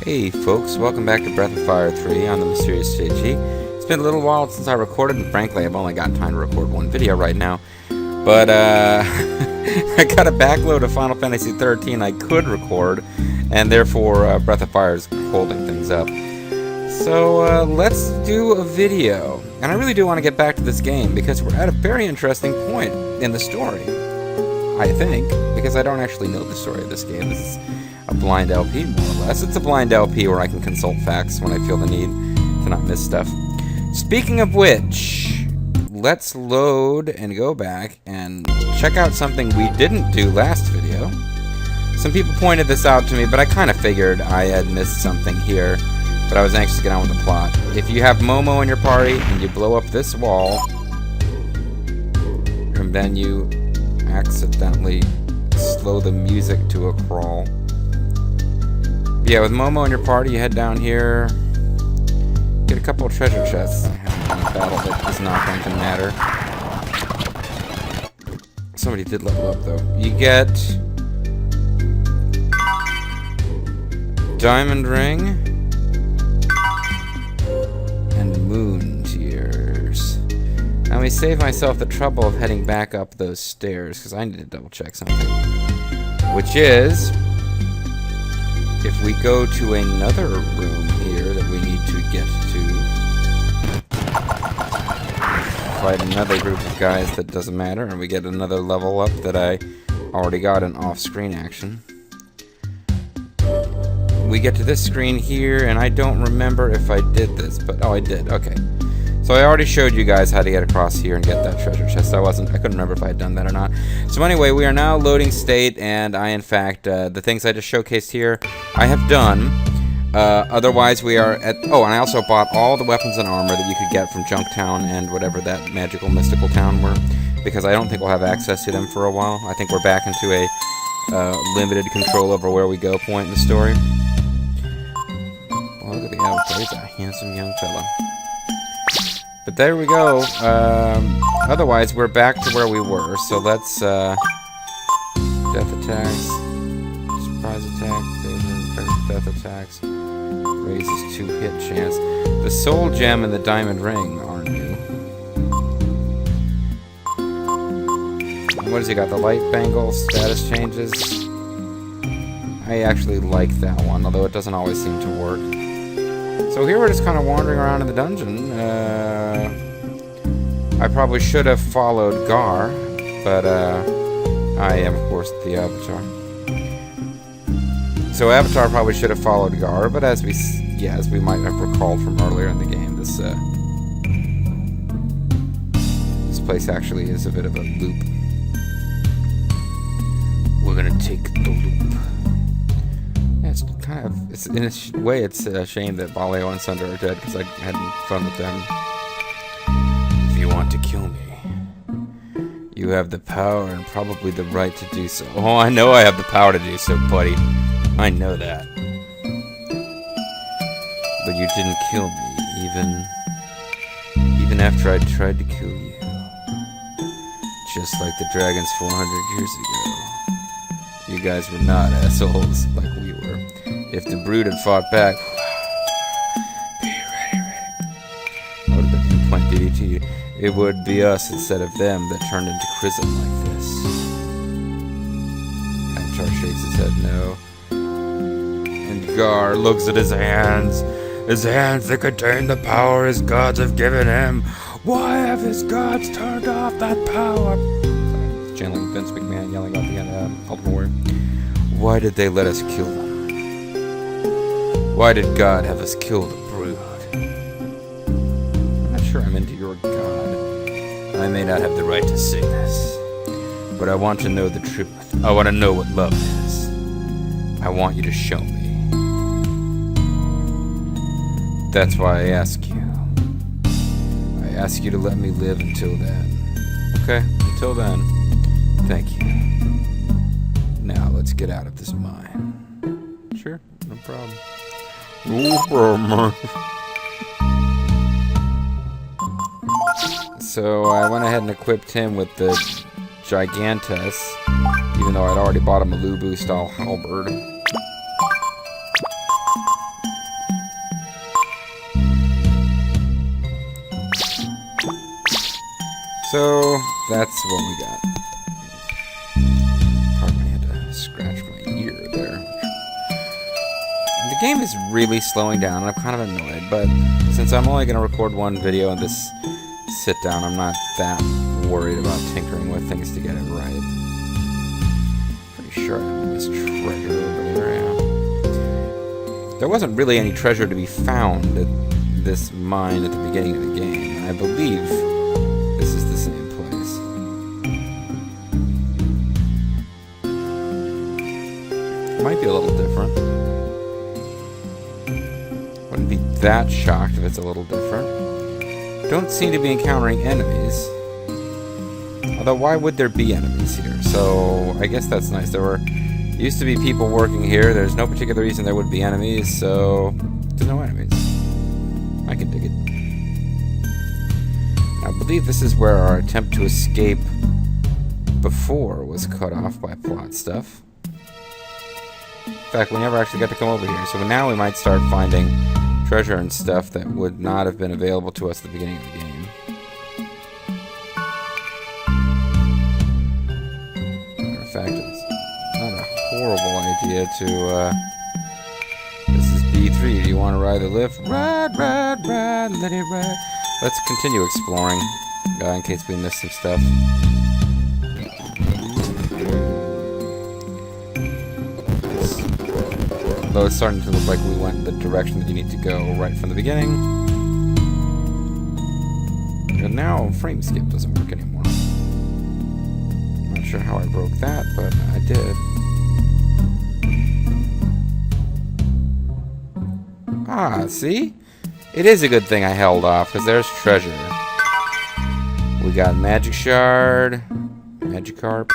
Hey folks, welcome back to Breath of Fire 3 on the Mysterious JG. It's been a little while since I recorded, and frankly I've only got time to record one video right now. But I got a backload of Final Fantasy 13 I could record, and therefore Breath of Fire is holding things up. So let's do a video. And I really do want to get back to this game because we're at a very interesting point in the story, I think, because I don't actually know the story of this game. This is a blind LP, more or less. It's a blind LP where I can consult facts when I feel the need to not miss stuff. Speaking of which, let's load and go back and check out something we didn't do last video. Some people pointed this out to me, but I kind of figured I had missed something here, but I was anxious to get on with the plot. If you have Momo in your party and you blow up this wall, and then you accidentally slow the music to a crawl. Yeah, with Momo in your party, you head down here, get a couple of treasure chests. I haven't done a battle that is not going to matter. Somebody did level up, though. You get Diamond Ring and Moon Tears. Now, let me save myself the trouble of heading back up those stairs, because I need to double check something. Which is, if we go to another room here that we need to get to, fight another group of guys that doesn't matter, and we get another level up that I already got an off-screen action. We get to this screen here, and I don't remember if I did this, but oh, I did. Okay. So I already showed you guys how to get across here and get that treasure chest. I couldn't remember if I had done that or not. So anyway, we are now loading state, and I, in fact, the things I just showcased here, I have done. Otherwise, we are at... Oh, and I also bought all the weapons and armor that you could get from Junktown and whatever that magical, mystical town were, because I don't think we'll have access to them for a while. I think we're back into a limited control over where we go point in the story. Oh, look at the avatar. He's a handsome young fella. But there we go. Otherwise, we're back to where we were. So let's, death attacks, surprise attack, death attacks, raises 2-hit chance. The soul gem and the diamond ring are new. And what has he got? The light bangle, status changes. I actually like that one, although it doesn't always seem to work. So here we're just kind of wandering around in the dungeon. I probably should have followed Garr, but I am, of course, the Avatar. So Avatar probably should have followed Garr, but as we might have recalled from earlier in the game, this place actually is a bit of a loop. We're gonna take the loop. It's kind of, in a way, it's a shame that Baleo and Sunder are dead, because I had fun with them. If you want to kill me, you have the power and probably the right to do so. Oh, I know I have the power to do so, buddy. I know that. But you didn't kill me, even after I tried to kill you. Just like the dragons 400 years ago. You guys were not assholes like we were. If the brood had fought back, be ready. I would have been implant DDT. It would be us instead of them that turned into Chrism like this. Avatar shakes his head no. And Garr looks at his hands. His hands that contain the power his gods have given him. Why have his gods turned off that power? Channeling Vince McMahon yelling out the Ultimate Warrior. Why did they let us kill them? Why did God have us kill the brood? I'm not sure I'm into your God. I may not have the right to say this, but I want to know the truth. I want to know what love is. I want you to show me. That's why I ask you. I ask you to let me live until then. Okay, until then. Thank you. Now let's get out of this mine. Sure, no problem. So I went ahead and equipped him with the Gigantus, even though I'd already bought him a Lubu style halberd. So that's what we got. Pardon me, I had to scratch my ear there. The game is really slowing down, and I'm kind of annoyed, but since I'm only going to record one video in this sit-down, I'm not that worried about tinkering with things to get it right. Pretty sure I have this treasure over there, yeah. There wasn't really any treasure to be found at this mine at the beginning of the game, and I believe this is the same place. It might be a little different. Wouldn't be that shocked if it's a little different. Don't seem to be encountering enemies. Although, why would there be enemies here? So, I guess that's nice. There used to be people working here. There's no particular reason there would be enemies, so there's no enemies. I can dig it. I believe this is where our attempt to escape before was cut off by plot stuff. In fact, we never actually got to come over here, so now we might start finding treasure and stuff that would not have been available to us at the beginning of the game. Matter of fact, it's not a horrible idea to, this is B3, do you want to ride the lift? Ride, ride, ride, let it ride. Let's continue exploring, in case we missed some stuff. Although it's starting to look like we went in the direction that you need to go right from the beginning. And now frame skip doesn't work anymore. Not sure how I broke that, but I did. Ah, see? It is a good thing I held off, because there's treasure. We got magic shard, magikarp.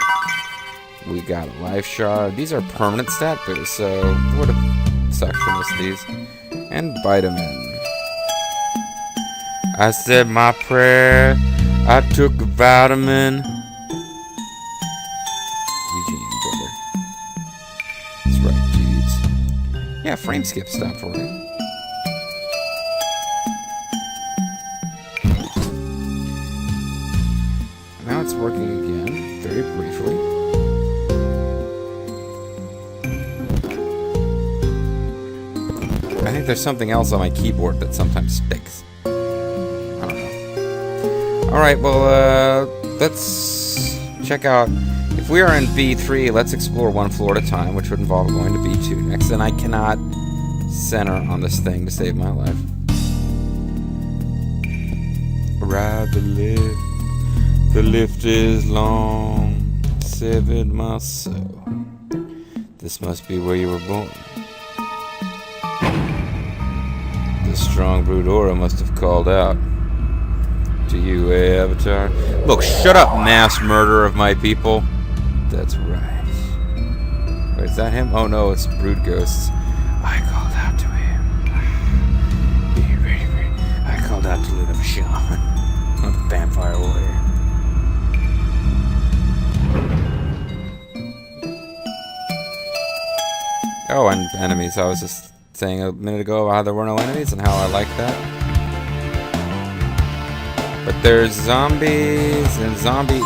We got a life shard. These are permanent stat boosts, so it would have sucked to miss these. And vitamin. I said my prayer. I took a vitamin. Eugene, brother. That's right, dudes. Yeah, frame skip stopped working. Now it's working again, very briefly. I think there's something else on my keyboard that sometimes sticks. I don't know. Alright, well, let's check out. If we are in B3, let's explore one floor at a time, which would involve going to B2 next. And I cannot center on this thing to save my life. Ride the lift. The lift is long, 7 miles so. This must be where you were born. The strong brute aura must have called out to you, Avatar. Look, shut up, mass murderer of my people. That's right. Wait, is that him? Oh no, it's brood ghosts. I called out to him. Be ready. I called out to little shaman, not the vampire warrior. Oh, and enemies. I was just saying a minute ago how there were no enemies and how I like that. But there's zombies and zombie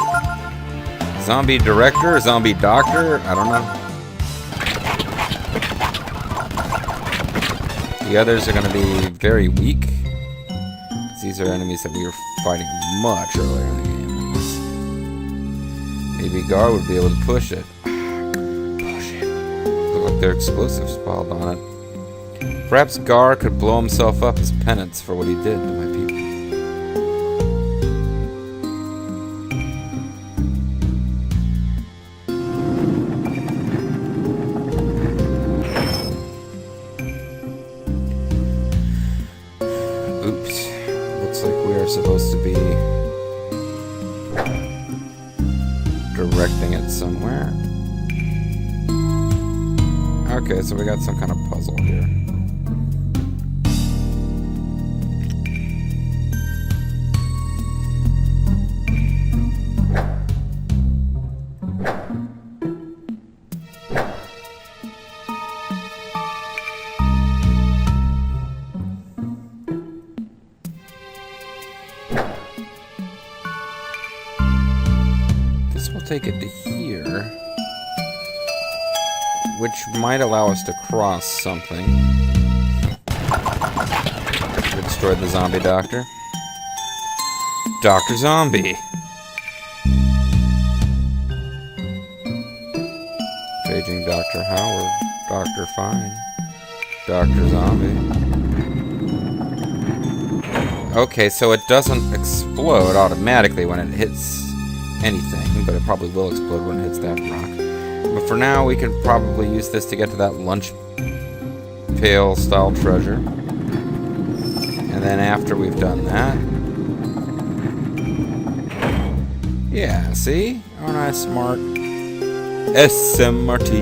director, zombie doctor. I don't know. The others are going to be very weak. These are enemies that we were fighting much earlier in the game. Maybe Garr would be able to push it. Like their explosives piled on it. Perhaps Garr could blow himself up as penance for what he did to my people. Oops. Looks like we are supposed to be directing it somewhere. Okay, so we got some kind of puzzle here. take it to here, which might allow us to cross something. We destroyed the zombie doctor. Dr. Zombie! Paging Dr. Howard. Dr. Fine. Dr. Zombie. Okay, so it doesn't explode automatically when it hits anything, but it probably will explode when it hits that rock. But for now, we can probably use this to get to that lunch pail style treasure. And then after we've done that... Yeah, see? Aren't I smart? SMRT.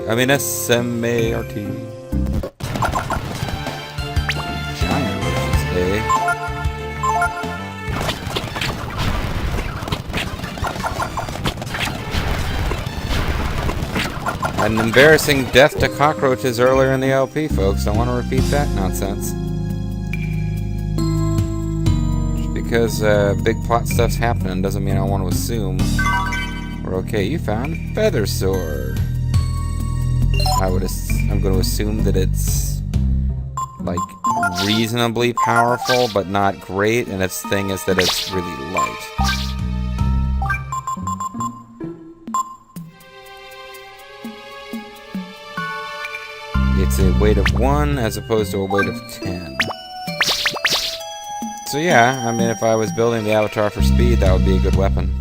I mean SMART. Giant roaches, eh? An embarrassing death to cockroaches earlier in the LP, folks. Don't want to repeat that nonsense. Just because big plot stuff's happening doesn't mean I want to assume we're okay. You found a feather sword. I'm going to assume that it's like reasonably powerful, but not great, and its thing is that it's really light. It's a weight of 1 as opposed to a weight of 10. So yeah, I mean, if I was building the avatar for speed, that would be a good weapon.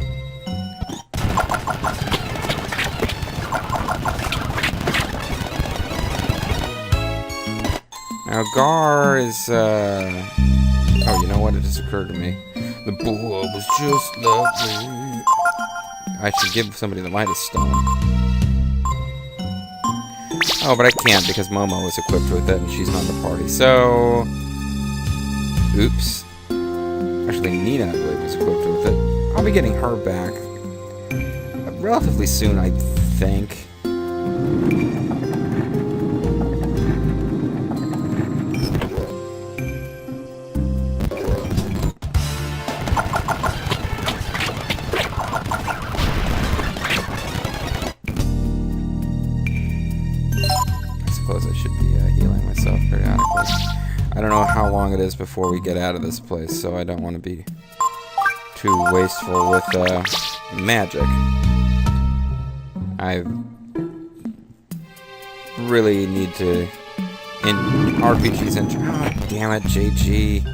Now, Garr is, oh, you know what? It just occurred to me. The boy was just lovely. I should give somebody the Midas Stone. Oh, but I can't because Momo is equipped with it and she's not in the party. So... Oops. Actually, Nina, I believe, is equipped with it. I'll be getting her back relatively soon, I think. I don't know how long it is before we get out of this place, so I don't want to be too wasteful with magic. I really need to... In RPGs and... Oh, damn it, JG.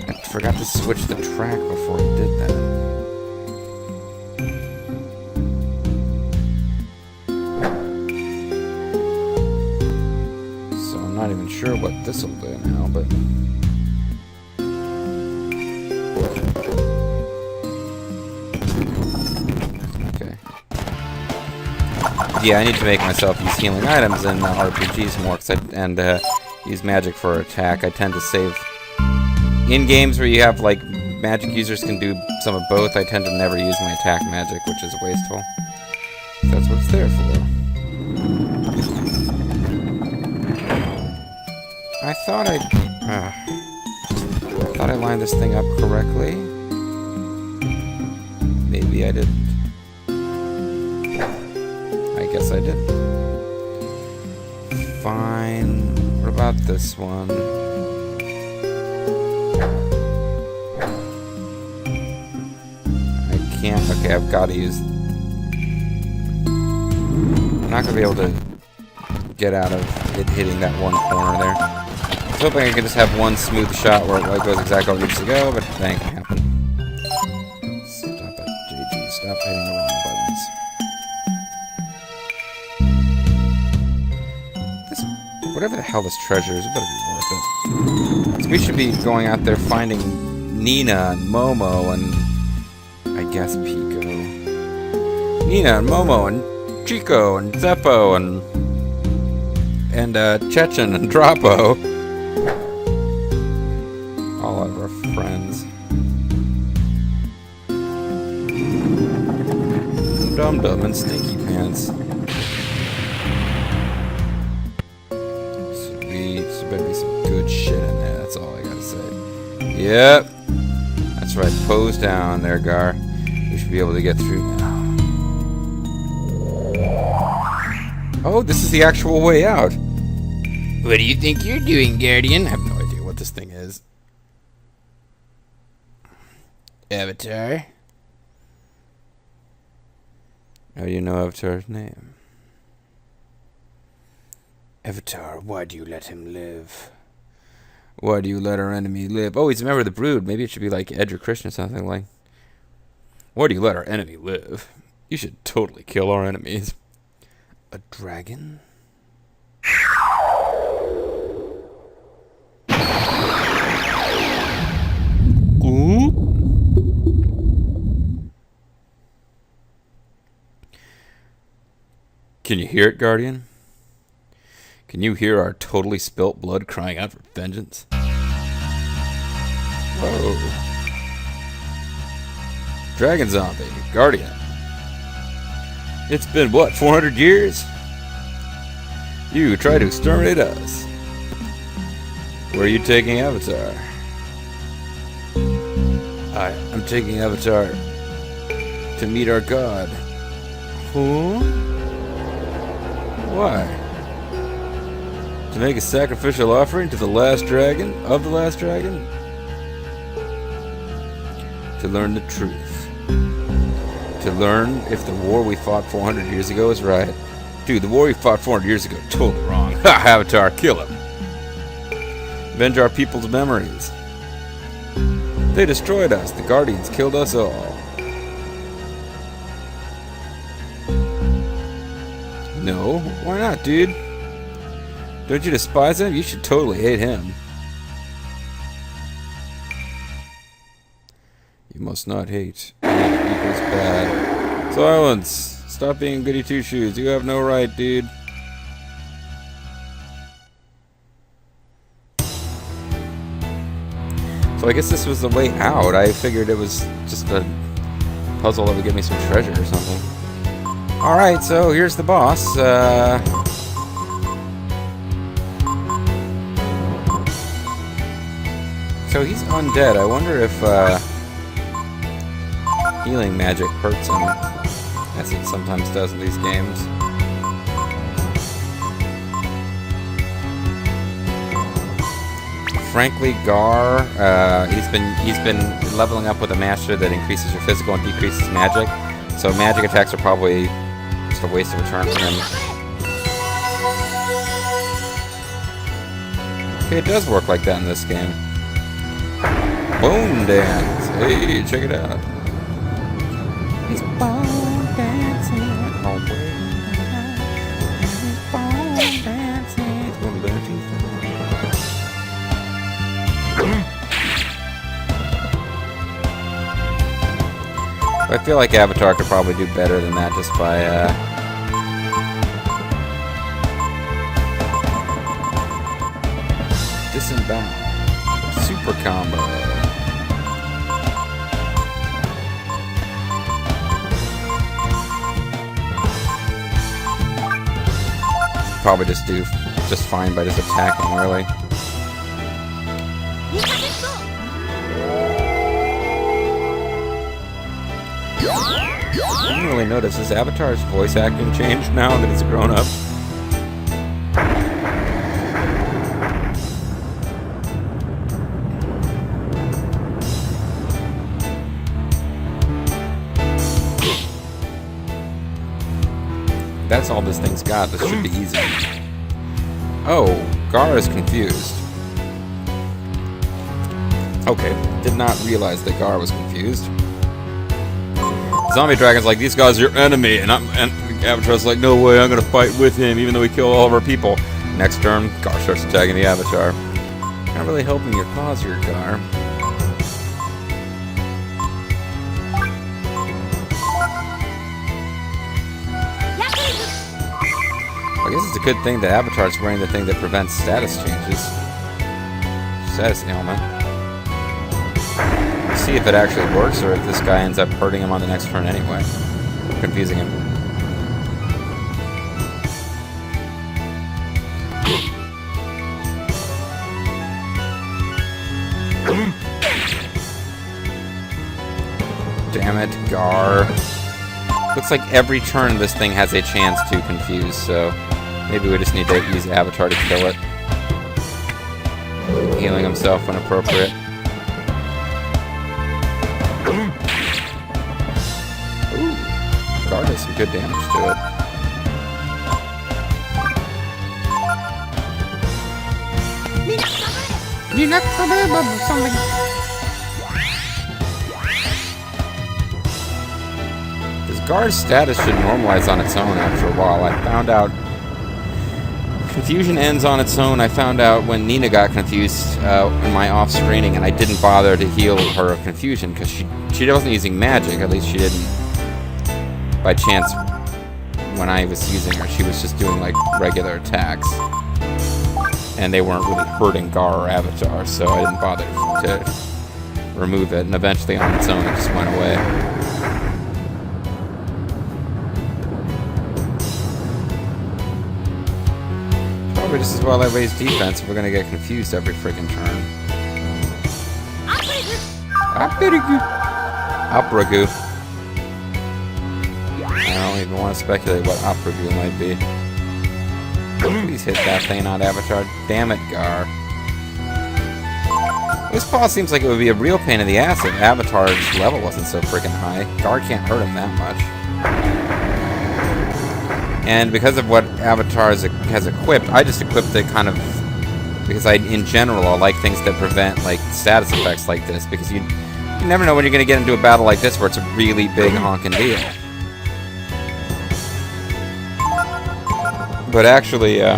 I forgot to switch the track before I did that. Not even sure what this will do now, but okay. Yeah, I need to make myself use healing items in RPGs more, and use magic for attack. I tend to save in games where you have like magic users can do some of both. I tend to never use my attack magic, which is wasteful. That's what it's there for. I thought I lined this thing up correctly. Maybe I didn't. I guess I didn't. Fine. What about this one? I can't. Okay, I've got to use... I'm not going to be able to get out of it hitting that one corner there. I was hoping I could just have one smooth shot where it goes exactly where it needs to go, but that ain't gonna happen. Stop it, JG. Stop hitting the wrong buttons. This, whatever the hell this treasure is, it better be worth it. So we should be going out there finding Nina and Momo and... I guess Pico. Nina and Momo and Chico and Zeppo and Chechen and Drapo. All of our friends. Dum Dum and Stinky Pants. Sweet. There better be some good shit in there. That's all I gotta say. Yep. That's right. Pose down there, Garr. We should be able to get through now. Oh, this is the actual way out. What do you think you're doing, Guardian? I have no idea what this thing is. Avatar? How do you know Avatar's name? Avatar, why do you let him live? Why do you let our enemy live? Oh, he's a member of the Brood. Maybe it should be like Edge or Christian or something like. Why do you let our enemy live? You should totally kill our enemies. A dragon? Ooh. Can you hear it, Guardian? Can you hear our totally spilt blood crying out for vengeance? Whoa. Dragon zombie, Guardian. It's been, what, 400 years? You tried to exterminate us. Where are you taking Avatar? I'm taking Avatar to meet our god. Who? Why? To make a sacrificial offering to the last dragon? Of the last dragon? To learn the truth. To learn if the war we fought 400 years ago is right. Dude, the war we fought 400 years ago, totally wrong. Ha! Avatar, kill him. Avenge our people's memories. They destroyed us. The Guardians killed us all. No, why not, dude? Don't you despise him? You should totally hate him. You must not hate. Hate equals bad. Silence! Stop being goody two-shoes. You have no right, dude. So I guess this was the way out. I figured it was just a puzzle that would give me some treasure or something. Alright, so here's the boss. So he's undead. I wonder if healing magic hurts him, as it sometimes does in these games. Frankly, Garr, he's been leveling up with a master that increases your physical and decreases magic. So magic attacks are probably just a waste of a turn for him. Okay, it does work like that in this game. Bone dance. Hey, check it out. He's bone dancing. Oh, wait. He's bone dancing. He's bone dancing. I feel like Avatar could probably do better than that just by, disembowel. Super combo. Probably just do just fine by just attacking early. I didn't really notice. Is Avatar's voice acting changed now that it's grown up? That's all this thing's got. This should be easy. Oh, Garr is confused. Okay, did not realize that Garr was confused. Zombie Dragon's like, these guys are your enemy, and Avatar's like, no way, I'm gonna fight with him, even though we kill all of our people. Next turn, Garr starts attacking the Avatar. Not really helping your cause here, Garr. I guess it's a good thing that Avatar's wearing the thing that prevents status changes. Status ailment. See if it actually works, or if this guy ends up hurting him on the next turn anyway. Confusing him. Damn it, Garr. Looks like every turn this thing has a chance to confuse, so Maybe we just need to use the Avatar to kill it. Healing himself when appropriate. Ooh, Garr does some good damage to it. Something. Garr's status should normalize on its own after a while. I found out confusion ends on its own. I found out when Nina got confused in my off-screening, and I didn't bother to heal her confusion because she wasn't using magic. At least she didn't by chance when I was using her. She was just doing like regular attacks, and they weren't really hurting Garr or Avatar, so I didn't bother to remove it. And eventually, on its own, it just went away. Just as well I raise defense if we're gonna get confused every freaking turn. Apragu. I don't even want to speculate what Apragu might be. Please hit that thing on Avatar. Damn it, Garr. This boss seems like it would be a real pain in the ass if Avatar's level wasn't so freaking high. Garr can't hurt him that much. And because of what Avatar has equipped, I just equipped it kind of because in general, I like things that prevent like status effects like this, because you never know when you're going to get into a battle like this where it's a really big honking deal. But actually, if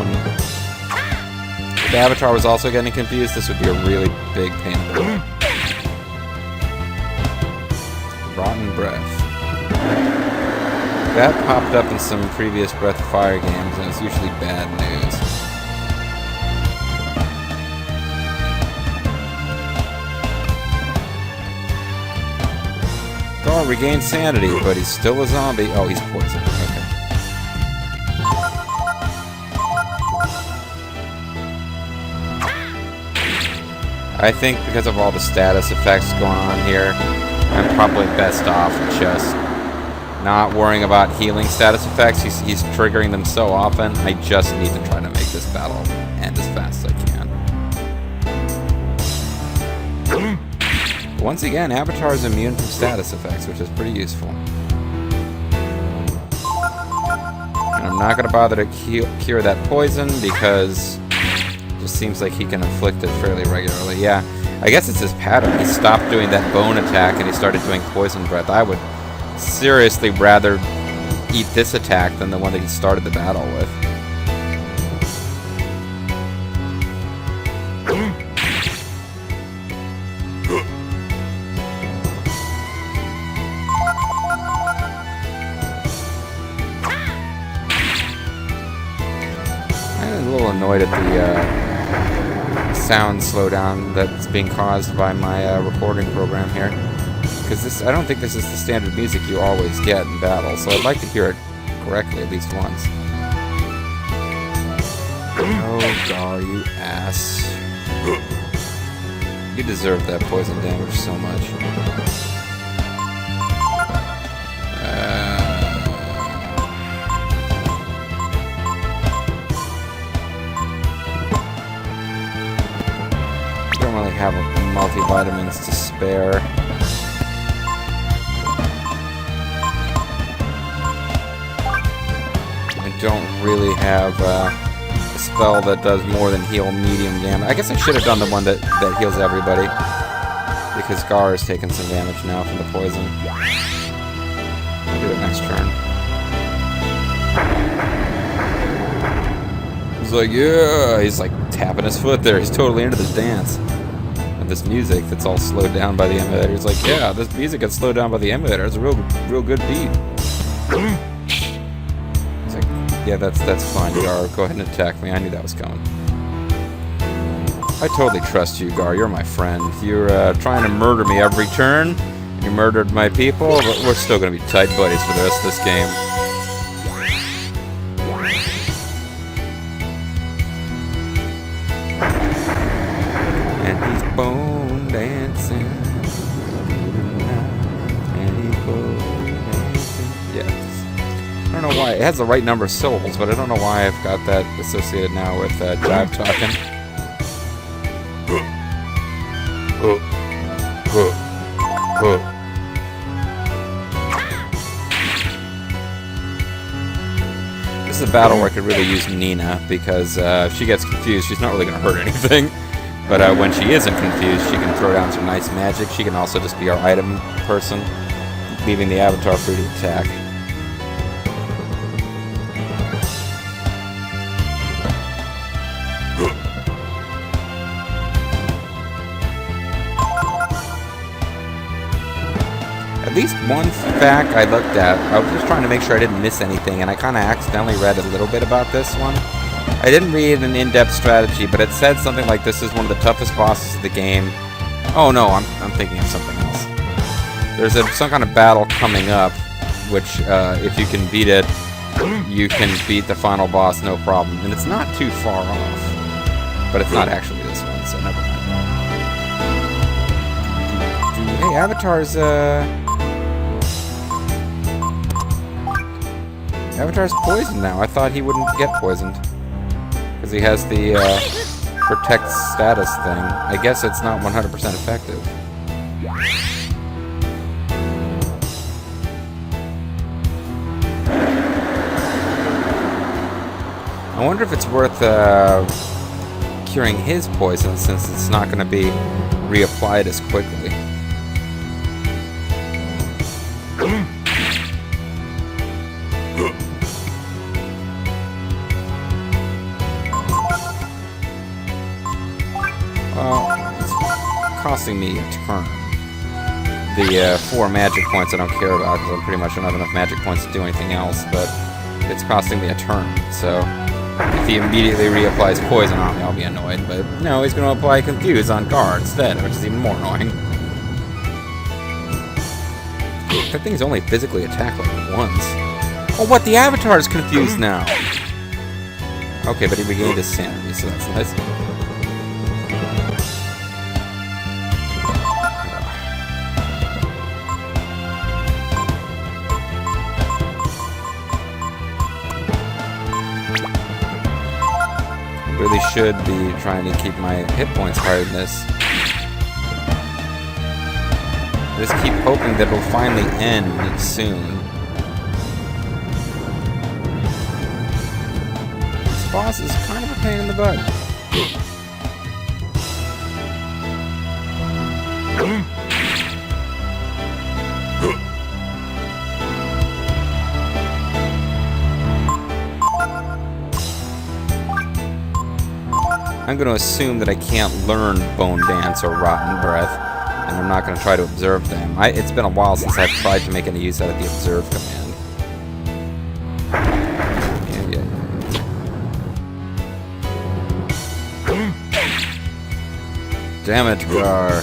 Avatar was also getting confused, this would be a really big pain in the butt. Rotten Breath. That popped up in some previous Breath of Fire games, and it's usually bad news. Garr regained sanity, but he's still a zombie. Oh, he's poisoned. Okay. I think because of all the status effects going on here, I'm probably best off just not worrying about healing status effects. He's triggering them so often. I just need to try to make this battle end as fast as I can. Once again, Avatar is immune from status effects, which is pretty useful. And I'm not going to bother to cure that poison because it just seems like he can inflict it fairly regularly. Yeah, I guess it's his pattern. He stopped doing that bone attack and he started doing poison breath. I would seriously rather eat this attack than the one that he started the battle with. I'm a little annoyed at the sound slowdown that's being caused by my recording program here. Because I don't think this is the standard music you always get in battle, so I'd like to hear it correctly at least once. Oh, Garr, you ass. You deserve that poison damage so much. I don't really have multivitamins to spare. Don't really have a spell that does more than heal medium damage. I guess I should have done the one that heals everybody, because Garr is taking some damage now from the poison. I'll do it next turn. He's like, yeah! He's like tapping his foot there. He's totally into this dance. And this music that's all slowed down by the emulator. He's like, yeah, this music gets slowed down by the emulator. It's a real good beat. Yeah, that's fine, Garr. Go ahead and attack me. I knew that was coming. I totally trust you, Garr. You're my friend. You're trying to murder me every turn. You murdered my people, but we're still going to be tight buddies for the rest of this game. And he's bone dancing. And he's bone dancing. Yes. I don't know why has the right number of syllables, but I don't know why I've got that associated now with jive talking. This is a battle where I could really use Nina, because if she gets confused, she's not really going to hurt anything. But when she isn't confused, she can throw down some nice magic. She can also just be our item person, leaving the avatar free to attack. At least one fact I looked at, I was just trying to make sure I didn't miss anything, and I kind of accidentally read a little bit about this one. I didn't read an in-depth strategy, but it said something like this is one of the toughest bosses of the game. Oh no, I'm thinking of something else. There's some kind of battle coming up, which if you can beat it, you can beat the final boss no problem. And it's not too far off. But it's not actually this one, so never mind. Hey, Avatar's Avatar's poisoned now. I thought he wouldn't get poisoned. Because he has the protect status thing. I guess it's not 100% effective. I wonder if it's worth curing his poison, since it's not going to be reapplied as quickly. Well, it's costing me a turn. The 4 magic points I don't care about, because I pretty much don't have enough magic points to do anything else, but it's costing me a turn, so if he immediately reapplies poison on me, I'll be annoyed, but no, he's going to apply Confuse on Garr instead, which is even more annoying. That thing's only physically attacked like once. Oh, what? The Avatar's confused now! Okay, but he regained his sanity, so that's nice. Really should be trying to keep my hit points higher than this. I just keep hoping that it'll finally end soon. This boss is kind of a pain in the butt. I'm going to assume that I can't learn Bone Dance or Rotten Breath, and I'm not going to try to observe them. It's been a while since I've tried to make any use out of the observe command. Yeah. Damn it, Garr.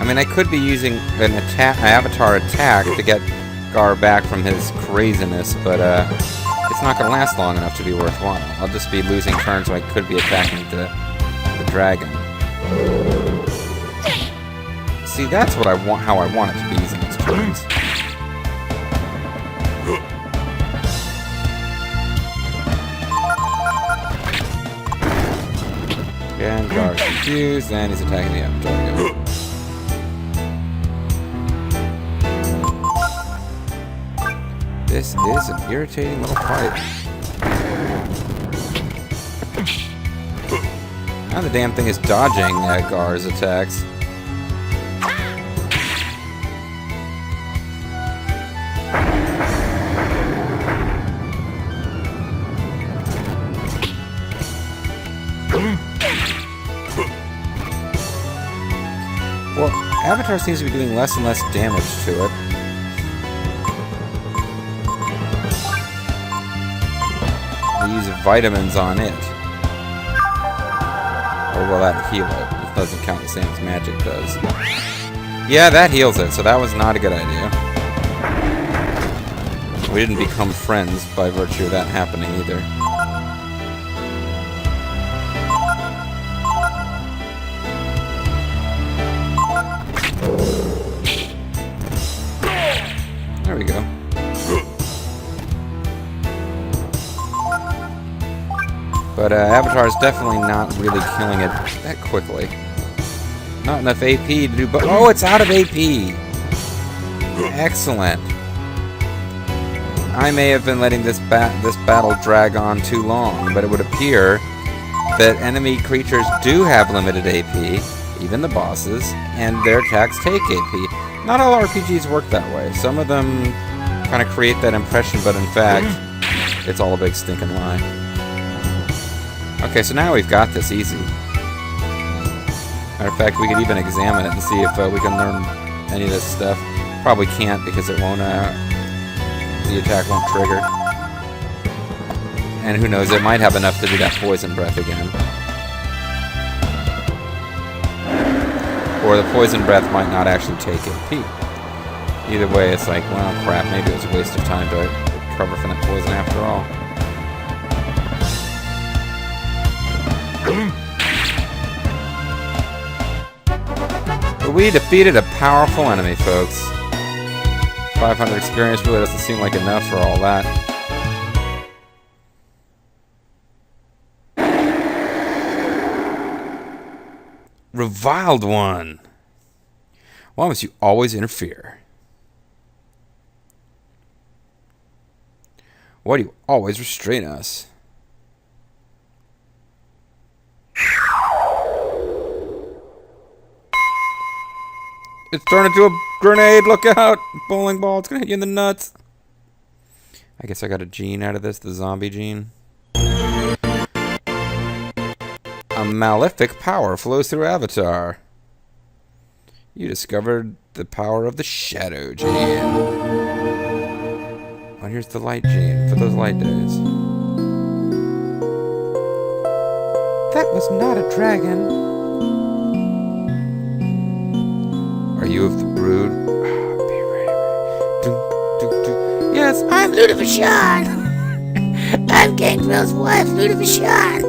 I mean, I could be using an avatar attack to get Garr back from his craziness, but it's not going to last long enough to be worthwhile. I'll just be losing turns when I could be attacking the dragon. See, that's what I want. How I want it to be using its turns. Again, Garr's confused, and he's attacking the avatar again. This is an irritating little fight. Now the damn thing is dodging Garr's attacks. Well, Avatar seems to be doing less and less damage to it. Use vitamins on it. Or will that heal it? It doesn't count the same as magic does. Yeah, that heals it, so that was not a good idea. We didn't become friends by virtue of that happening either. There we go. But Avatar's definitely not really killing it that quickly. Not enough AP to do, but oh, it's out of AP! Excellent. I may have been letting this battle drag on too long, but it would appear that enemy creatures do have limited AP, even the bosses, and their attacks take AP. Not all RPGs work that way. Some of them kind of create that impression, but in fact, it's all a big stinking lie. Okay, so now we've got this easy. Matter of fact, we could even examine it and see if we can learn any of this stuff. Probably can't because it won't, the attack won't trigger. And who knows, it might have enough to do that poison breath again. Or the poison breath might not actually take AP. Either way, it's like, well, crap, maybe it was a waste of time to recover from that poison after all. But we defeated a powerful enemy, folks. 500 experience really doesn't seem like enough for all that. Reviled one! Why must you always interfere? Why do you always restrain us? It's turned into a grenade, look out! Bowling ball, it's gonna hit you in the nuts. I guess I got a gene out of this, the zombie gene. A malefic power flows through Avatar. You discovered the power of the shadow gene. Oh, here's the light gene for those light days. That was not a dragon. Are you of the brood? Be ready. Yes, I'm Ludovishon. I'm Gangrel's wife, Ludovishon.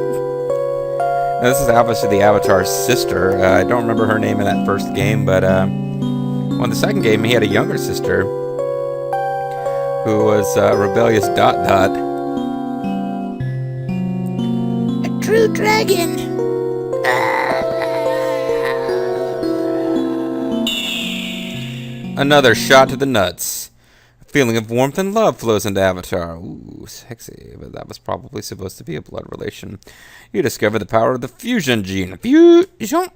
Now, this is obviously the Avatar's sister. I don't remember her name in that first game, but well, in the second game, he had a younger sister who was rebellious ... A true dragon. Another shot to the nuts. A feeling of warmth and love flows into Avatar. Ooh, sexy. But that was probably supposed to be a blood relation. You discover the power of the fusion gene. Fusion!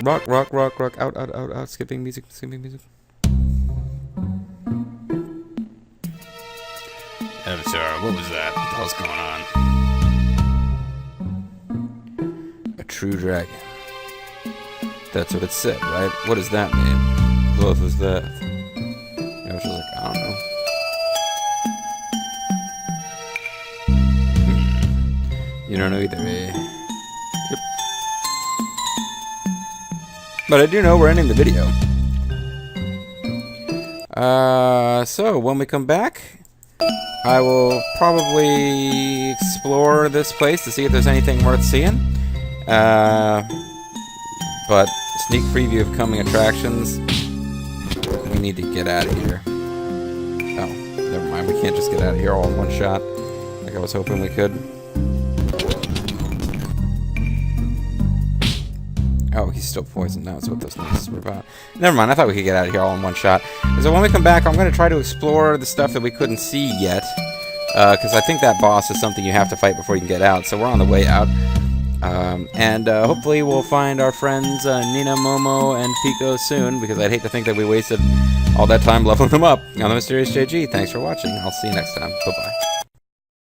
Rock, rock, rock, rock. Out, out, out, out. Skipping music, skipping music. Avatar, what was that? What the hell's going on? A true dragon. That's what it said, right? What does that mean? What was that? I was just like, I don't know. You don't know either, eh? Yep. But I do know we're ending the video. So when we come back, I will probably explore this place to see if there's anything worth seeing. But sneak preview of coming attractions. We need to get out of here. Oh, never mind. We can't just get out of here all in one shot, like I was hoping we could. Oh, he's still poisoned. That's what those noises were about. Never mind. I thought we could get out of here all in one shot. So when we come back, I'm going to try to explore the stuff that we couldn't see yet, because I think that boss is something you have to fight before you can get out. So we're on the way out. And hopefully we'll find our friends Nina, Momo, and Pico soon, because I'd hate to think that we wasted all that time leveling them up on the Mysterious JG. Thanks for watching. I'll see you next time. Bye-bye.